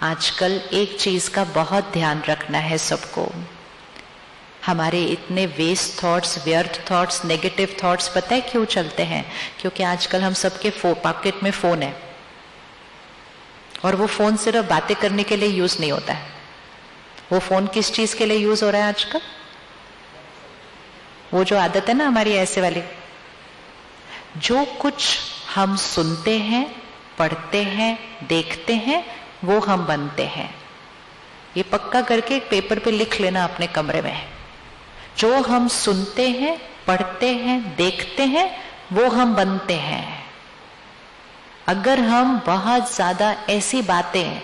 आजकल एक चीज का बहुत ध्यान रखना है सबको। हमारे इतने वेस्ट थॉट्स, व्यर्थ थॉट्स, नेगेटिव थॉट्स पता है क्यों चलते हैं? क्योंकि आजकल हम सबके पॉकेट में फोन है, और वो फोन सिर्फ बातें करने के लिए यूज नहीं होता है। वो फोन किस चीज के लिए यूज हो रहा है आजकल? वो जो आदत है ना हमारी ऐसे वाली, जो कुछ हम सुनते हैं, पढ़ते हैं, देखते हैं, वो हम बनते हैं। ये पक्का करके एक पेपर पे लिख लेना अपने कमरे में। जो हम सुनते हैं, पढ़ते हैं, देखते हैं, वो हम बनते हैं। अगर हम बहुत ज्यादा ऐसी बातें,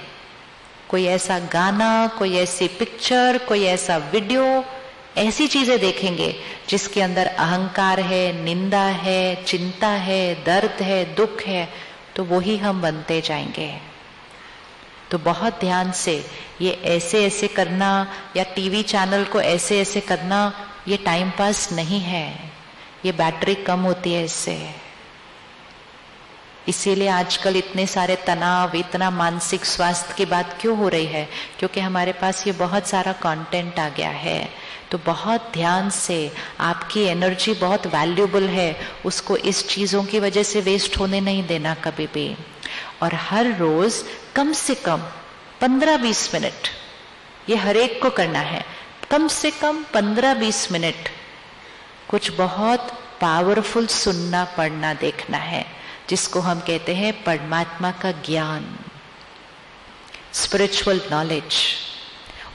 कोई ऐसा गाना, कोई ऐसी पिक्चर, कोई ऐसा वीडियो, ऐसी चीजें देखेंगे जिसके अंदर अहंकार है, निंदा है, चिंता है, दर्द है, दुख है, तो वही हम बनते जाएंगे। तो बहुत ध्यान से ये ऐसे ऐसे करना या टीवी चैनल को ऐसे ऐसे करना, ये टाइम पास नहीं है, ये बैटरी कम होती है इससे। इसीलिए आजकल इतने सारे तनाव, इतना मानसिक स्वास्थ्य की बात क्यों हो रही है? क्योंकि हमारे पास ये बहुत सारा कंटेंट आ गया है। तो बहुत ध्यान से, आपकी एनर्जी बहुत वैल्यूबल है, उसको इस चीज़ों की वजह से वेस्ट होने नहीं देना कभी भी। और हर रोज कम से कम 15-20 मिनट, ये हर एक को करना है, कम से कम 15-20 मिनट कुछ बहुत पावरफुल सुनना, पढ़ना, देखना है, जिसको हम कहते हैं परमात्मा का ज्ञान, स्पिरिचुअल नॉलेज।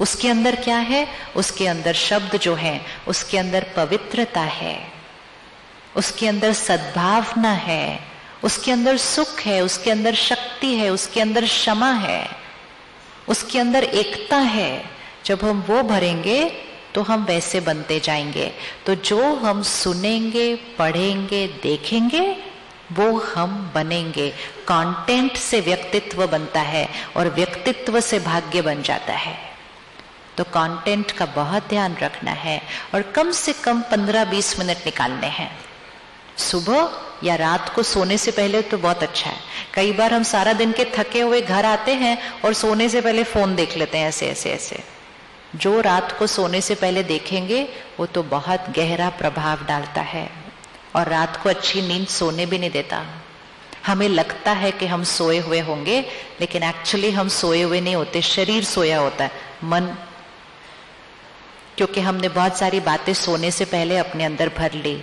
उसके अंदर क्या है? उसके अंदर शब्द जो है, उसके अंदर पवित्रता है, उसके अंदर सद्भावना है, उसके अंदर सुख है, उसके अंदर शक्ति है, उसके अंदर क्षमा है, उसके अंदर एकता है। जब हम वो भरेंगे तो हम वैसे बनते जाएंगे। तो जो हम सुनेंगे, पढ़ेंगे, देखेंगे, वो हम बनेंगे। कंटेंट से व्यक्तित्व बनता है और व्यक्तित्व से भाग्य बन जाता है। तो कंटेंट का बहुत ध्यान रखना है और कम से कम 15-20 मिनट निकालने हैं। सुबह या रात को सोने से पहले तो बहुत अच्छा है। कई बार हम सारा दिन के थके हुए घर आते हैं और सोने से पहले फोन देख लेते हैं ऐसे ऐसे ऐसे। जो रात को सोने से पहले देखेंगे वो तो बहुत गहरा प्रभाव डालता है और रात को अच्छी नींद सोने भी नहीं देता। हमें लगता है कि हम सोए हुए होंगे, लेकिन एक्चुअली हम सोए हुए नहीं होते, शरीर सोया होता है, मन, क्योंकि हमने बहुत सारी बातें सोने से पहले अपने अंदर भर ली।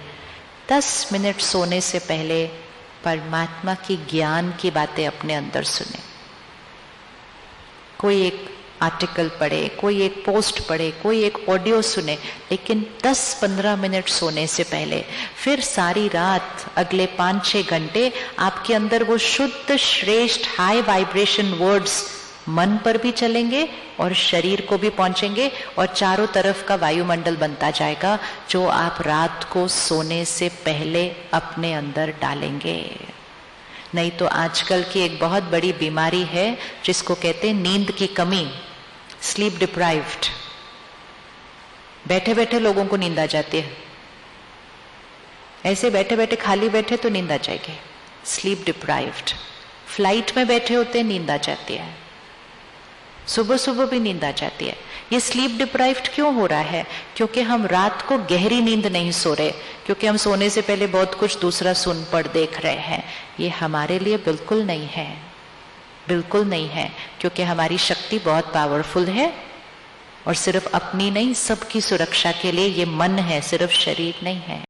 10 मिनट सोने से पहले परमात्मा की ज्ञान की बातें अपने अंदर सुने। कोई एक आर्टिकल पढ़े, कोई एक पोस्ट पढ़े, कोई एक ऑडियो सुने, लेकिन 10-15 मिनट सोने से पहले। फिर सारी रात, अगले 5-6 घंटे आपके अंदर वो शुद्ध, श्रेष्ठ, हाई वाइब्रेशन वर्ड्स मन पर भी चलेंगे और शरीर को भी पहुंचेंगे और चारों तरफ का वायुमंडल बनता जाएगा, जो आप रात को सोने से पहले अपने अंदर डालेंगे। नहीं तो आजकल की एक बहुत बड़ी बीमारी है जिसको कहते हैं नींद की कमी, स्लीप डिप्राइव्ड। बैठे बैठे लोगों को नींद आ जाती है, ऐसे बैठे बैठे खाली बैठे तो नींद आ जाएगी, स्लीप डिप्राइव्ड। फ्लाइट में बैठे होते नींद आ जाती है, सुबह सुबह भी नींद आ जाती है। ये स्लीप डिप्राइव्ड क्यों हो रहा है? क्योंकि हम रात को गहरी नींद नहीं सो रहे, क्योंकि हम सोने से पहले बहुत कुछ दूसरा सुन पढ़ देख रहे हैं। ये हमारे लिए बिल्कुल नहीं है, बिल्कुल नहीं है, क्योंकि हमारी शक्ति बहुत पावरफुल है और सिर्फ अपनी नहीं, सबकी सुरक्षा के लिए ये मन है, सिर्फ शरीर नहीं है।